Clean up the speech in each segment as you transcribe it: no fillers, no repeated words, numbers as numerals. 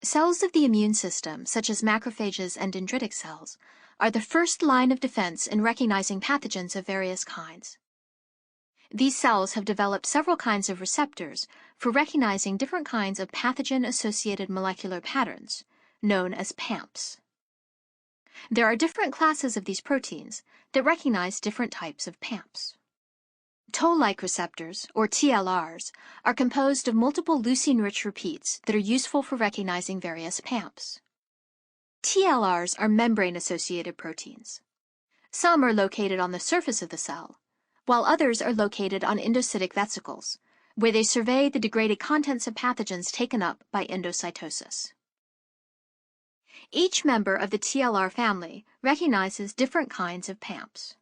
Cells of the immune system, such as macrophages and dendritic cells, are the first line of defense in recognizing pathogens of various kinds. These cells have developed several kinds of receptors for recognizing different kinds of pathogen-associated molecular patterns, known as PAMPs. There are different classes of these proteins that recognize different types of PAMPs. Toll-like receptors, or TLRs, are composed of multiple leucine-rich repeats that are useful for recognizing various PAMPs. TLRs are membrane-associated proteins. Some are located on the surface of the cell, while others are located on endocytic vesicles, where they survey the degraded contents of pathogens taken up by endocytosis. Each member of the TLR family recognizes different kinds of PAMPs.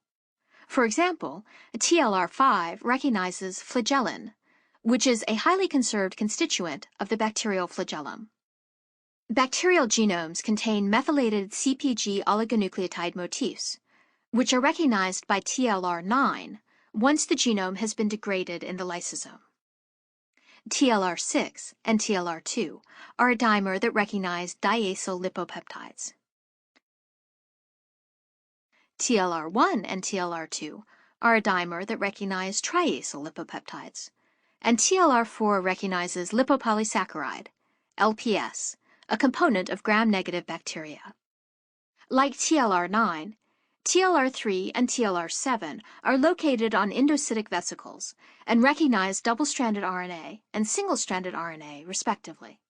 For example, TLR5 recognizes flagellin, which is a highly conserved constituent of the bacterial flagellum. Bacterial genomes contain methylated CpG oligonucleotide motifs, which are recognized by TLR9 once the genome has been degraded in the lysosome. TLR6 and TLR2 are a dimer that recognize diacyl lipopeptides. TLR1 and TLR2 are a dimer that recognize triacyl lipopeptides, and TLR4 recognizes lipopolysaccharide, LPS, a component of gram-negative bacteria. Like TLR9, TLR3 and TLR7 are located on endocytic vesicles and recognize double-stranded RNA and single-stranded RNA, respectively.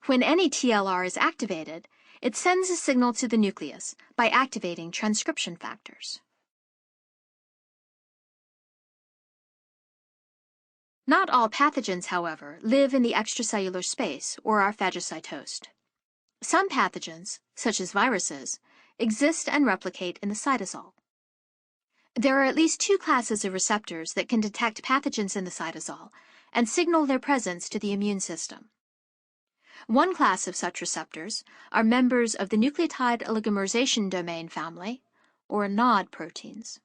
When any TLR is activated, it sends a signal to the nucleus by activating transcription factors. Not all pathogens, however, live in the extracellular space or are phagocytosed. Some pathogens, such as viruses, exist and replicate in the cytosol. There are at least two classes of receptors that can detect pathogens in the cytosol and signal their presence to the immune system. One class of such receptors are members of the nucleotide oligomerization domain family, or NOD proteins.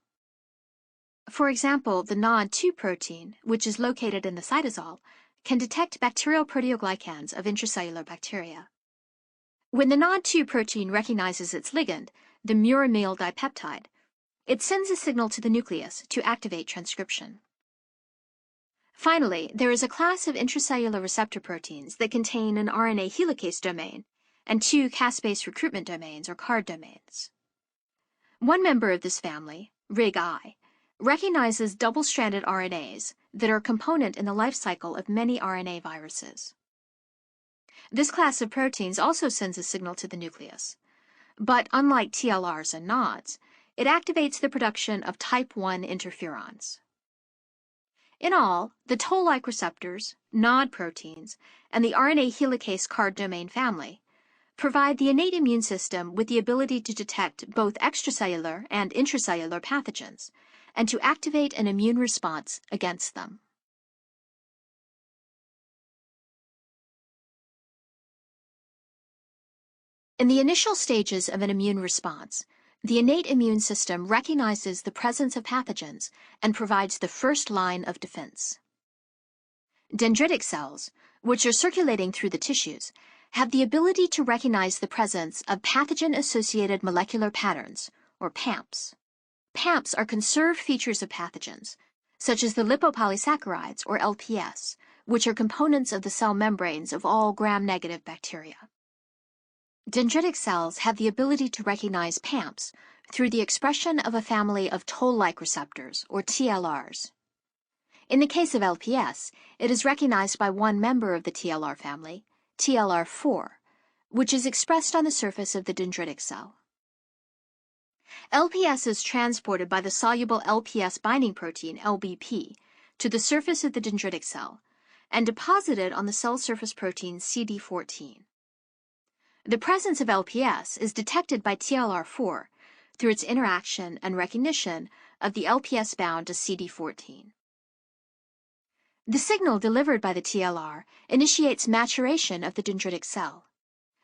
For example, the NOD2 protein, which is located in the cytosol, can detect bacterial proteoglycans of intracellular bacteria. When the NOD2 protein recognizes its ligand, the muramyl dipeptide, it sends a signal to the nucleus to activate transcription. Finally, there is a class of intracellular receptor proteins that contain an RNA helicase domain and two caspase recruitment domains, or CARD domains. One member of this family, RIG-I, recognizes double-stranded RNAs that are a component in the life cycle of many RNA viruses. This class of proteins also sends a signal to the nucleus, but unlike TLRs and NODs, it activates the production of type 1 interferons. In all, the toll-like receptors, NOD proteins, and the RNA helicase CARD domain family provide the innate immune system with the ability to detect both extracellular and intracellular pathogens and to activate an immune response against them. In the initial stages of an immune response, the innate immune system recognizes the presence of pathogens and provides the first line of defense. Dendritic cells, which are circulating through the tissues, have the ability to recognize the presence of pathogen-associated molecular patterns, or PAMPs. PAMPs are conserved features of pathogens, such as the lipopolysaccharides, or LPS, which are components of the cell membranes of all gram-negative bacteria. Dendritic cells have the ability to recognize PAMPs through the expression of a family of toll-like receptors, or TLRs. In the case of LPS, it is recognized by one member of the TLR family, TLR4, which is expressed on the surface of the dendritic cell. LPS is transported by the soluble LPS binding protein, LBP, to the surface of the dendritic cell and deposited on the cell surface protein CD14. The presence of LPS is detected by TLR4 through its interaction and recognition of the LPS bound to CD14. The signal delivered by the TLR initiates maturation of the dendritic cell.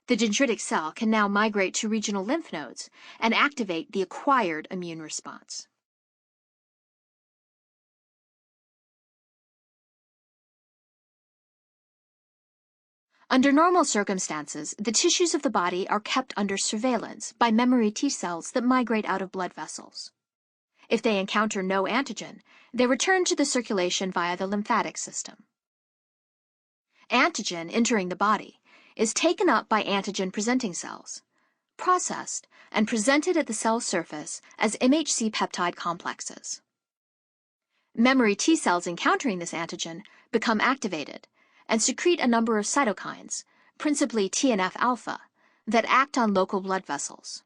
The dendritic cell can now migrate to regional lymph nodes and activate the acquired immune response. Under normal circumstances, the tissues of the body are kept under surveillance by memory T cells that migrate out of blood vessels. If they encounter no antigen, they return to the circulation via the lymphatic system. Antigen entering the body is taken up by antigen-presenting cells, processed, and presented at the cell surface as MHC peptide complexes. Memory T cells encountering this antigen become activated and secrete a number of cytokines, principally TNF-alpha, that act on local blood vessels.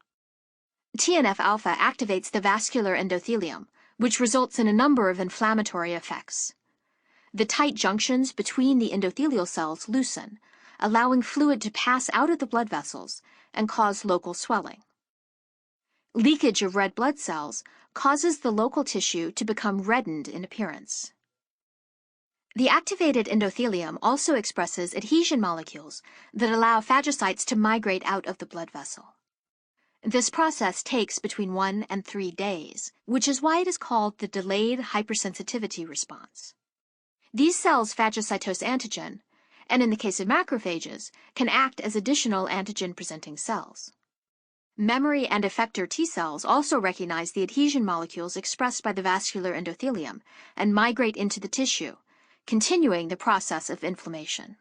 TNF-alpha activates the vascular endothelium, which results in a number of inflammatory effects. The tight junctions between the endothelial cells loosen, allowing fluid to pass out of the blood vessels and cause local swelling. Leakage of red blood cells causes the local tissue to become reddened in appearance. The activated endothelium also expresses adhesion molecules that allow phagocytes to migrate out of the blood vessel. This process takes between 1 and 3 days, which is why it is called the delayed hypersensitivity response. These cells phagocytose antigen, and in the case of macrophages, can act as additional antigen-presenting cells. Memory and effector T cells also recognize the adhesion molecules expressed by the vascular endothelium and migrate into the tissue, continuing the process of inflammation.